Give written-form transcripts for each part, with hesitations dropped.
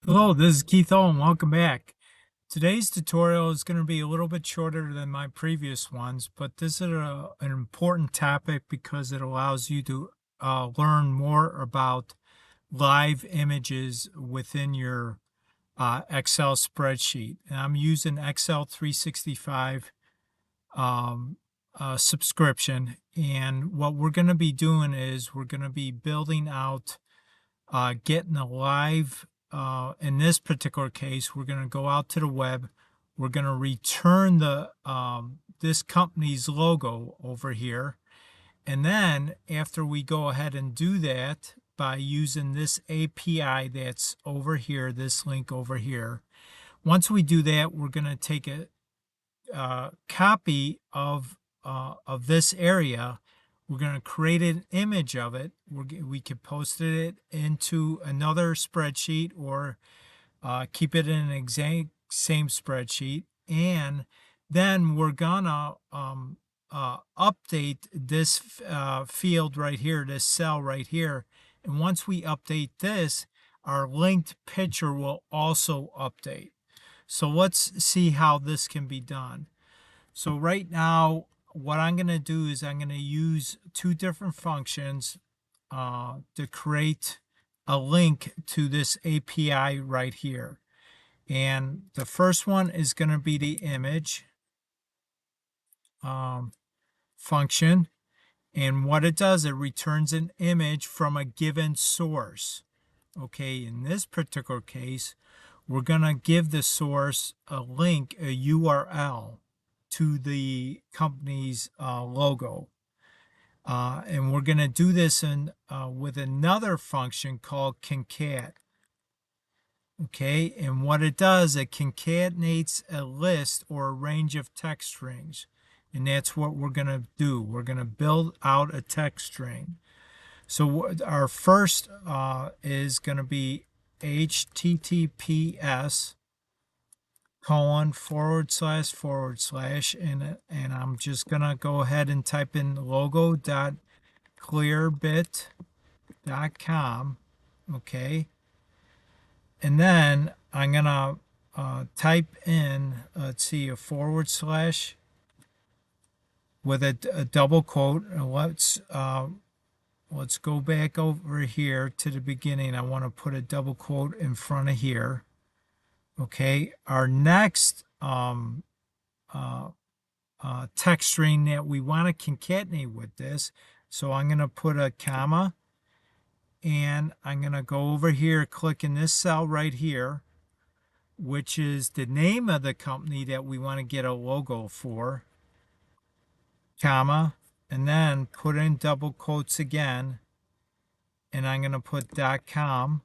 Hello, this is Keith Owen. Welcome back. Today's tutorial is going to be a little bit shorter than my previous ones, but this is an important topic because it allows you to learn more about live images within your Excel spreadsheet. And I'm using Excel 365 subscription. And what we're going to be doing is we're going to be building out getting a live, in this particular case, we're going to go out to the web. We're going to return the this company's logo over here. And then after we go ahead and do that by using this API that's over here, this link over here, once we do that, we're going to take a copy of this area. We're going to create an image of it. We could post it into another spreadsheet or keep it in an exact same spreadsheet. And then we're gonna update this field right here, this cell right here. And once we update this, our linked picture will also update. So let's see how this can be done. So right now, what I'm going to do is I'm going to use two different functions to create a link to this API right here. And the first one is going to be the image function. And what it does, it returns an image from a given source. Okay, in this particular case, we're going to give the source a link, a URL to the company's logo. And we're going to do this with another function called concat. Okay, and what it does, it concatenates a list or a range of text strings. And that's what we're going to do. We're going to build out a text string. So our first is going to be HTTPS :// and I'm just gonna go ahead and type in logo.clearbit.com. Okay, and then I'm gonna type in, let's see, a / with a double quote. Let's go back over here to the beginning. I want to put a double quote in front of here. Okay, our next text string that we want to concatenate with this. So I'm going to put a comma, and I'm going to go over here, click in this cell right here, which is the name of the company that we want to get a logo for, comma, and then put in double quotes again, and I'm going to put .com,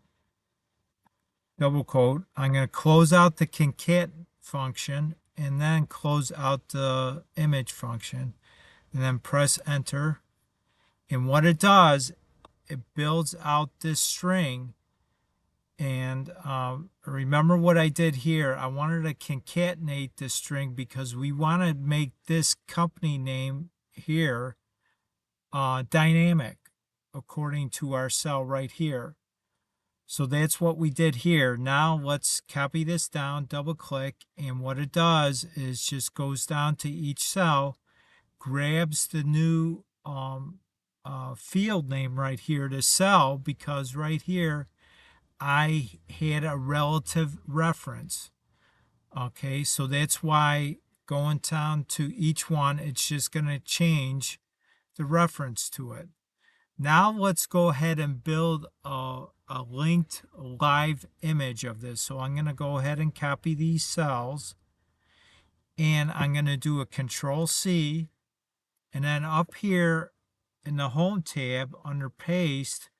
double quote. I'm going to close out the concat function and then close out the image function, and then press enter. And what it does, it builds out this string. And remember what I did here. I wanted to concatenate this string because we want to make this company name here dynamic according to our cell right here. So that's what we did here. Now let's copy this down, double click, and what it does is just goes down to each cell, grabs the new field name right here to cell, because right here I had a relative reference. Okay, so that's why going down to each one, it's just going to change the reference to it. Now let's go ahead and build a linked live image of this. So I'm going to go ahead and copy these cells, and I'm going to do a Control-C, and then up here in the Home tab under Paste,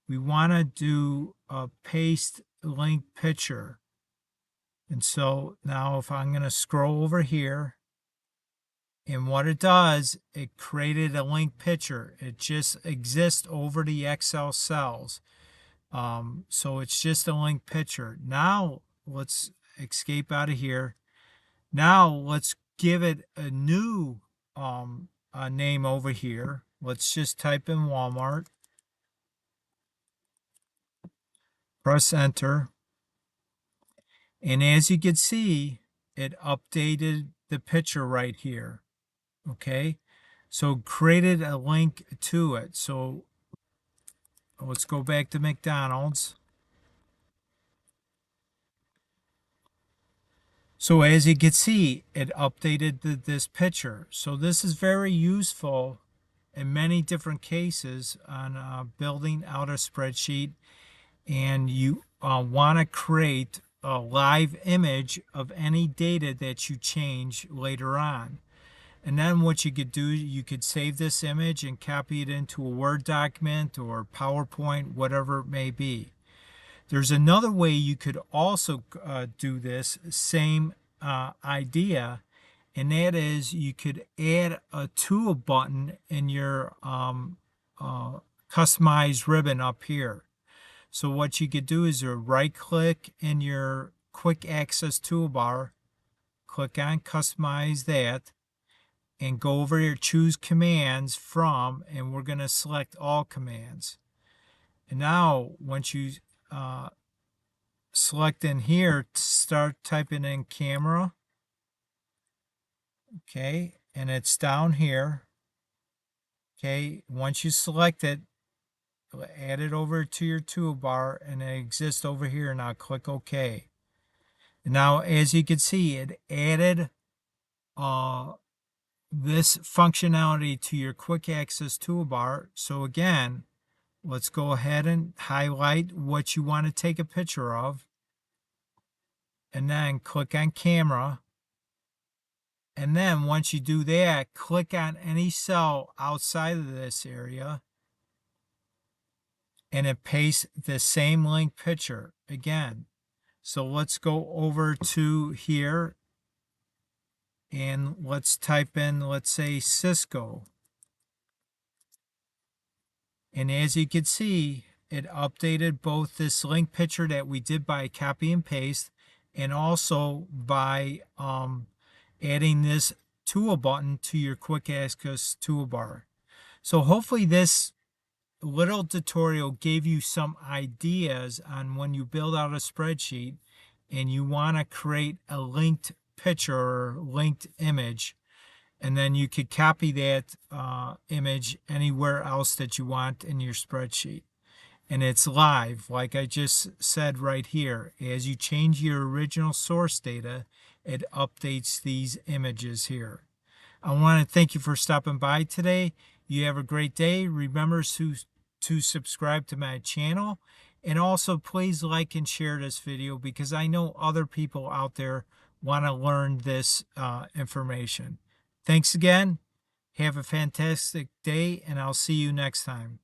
we want to do a Paste Link Picture. And so now if I'm going to scroll over here, and what it does, it created a link picture. It just exists over the Excel cells. So it's just a link picture. Now let's escape out of here. Now let's give it a new name over here. Let's just type in Walmart. Press enter. And as you can see, it updated the picture right here. Okay, so created a link to it. So let's go back to McDonald's. So as you can see, it updated this picture. So this is very useful in many different cases on building out a spreadsheet, and you want to create a live image of any data that you change later on. And then what you could do, you could save this image and copy it into a Word document or PowerPoint, whatever it may be. There's another way you could also do this same idea, and that is you could add a tool button in your customized ribbon up here. So what you could do is you right click in your quick access toolbar, click on customize that, and go over here, choose commands from, and we're going to select all commands. And now once you select in here, start typing in camera. Okay, and it's down here. Okay, once you select it, add it over to your toolbar, and it exists over here. Now click OK. And now as you can see, it added this functionality to your quick access toolbar. So again, let's go ahead and highlight what you want to take a picture of, and then click on camera. And then once you do that, click on any cell outside of this area, and it pastes the same link picture again. So let's go over to here, and let's type in, let's say, Cisco. And as you can see, it updated both this link picture that we did by copy and paste, and also by adding this tool button to your quick access toolbar. So hopefully this little tutorial gave you some ideas on when you build out a spreadsheet and you want to create a linked picture or linked image, and then you could copy that image anywhere else that you want in your spreadsheet. And it's live, like I just said right here. As you change your original source data, it updates these images here. I want to thank you for stopping by today. You have a great day. Remember to subscribe to my channel, and also please like and share this video, because I know other people out there want to learn this information. Thanks again. Have a fantastic day, and I'll see you next time.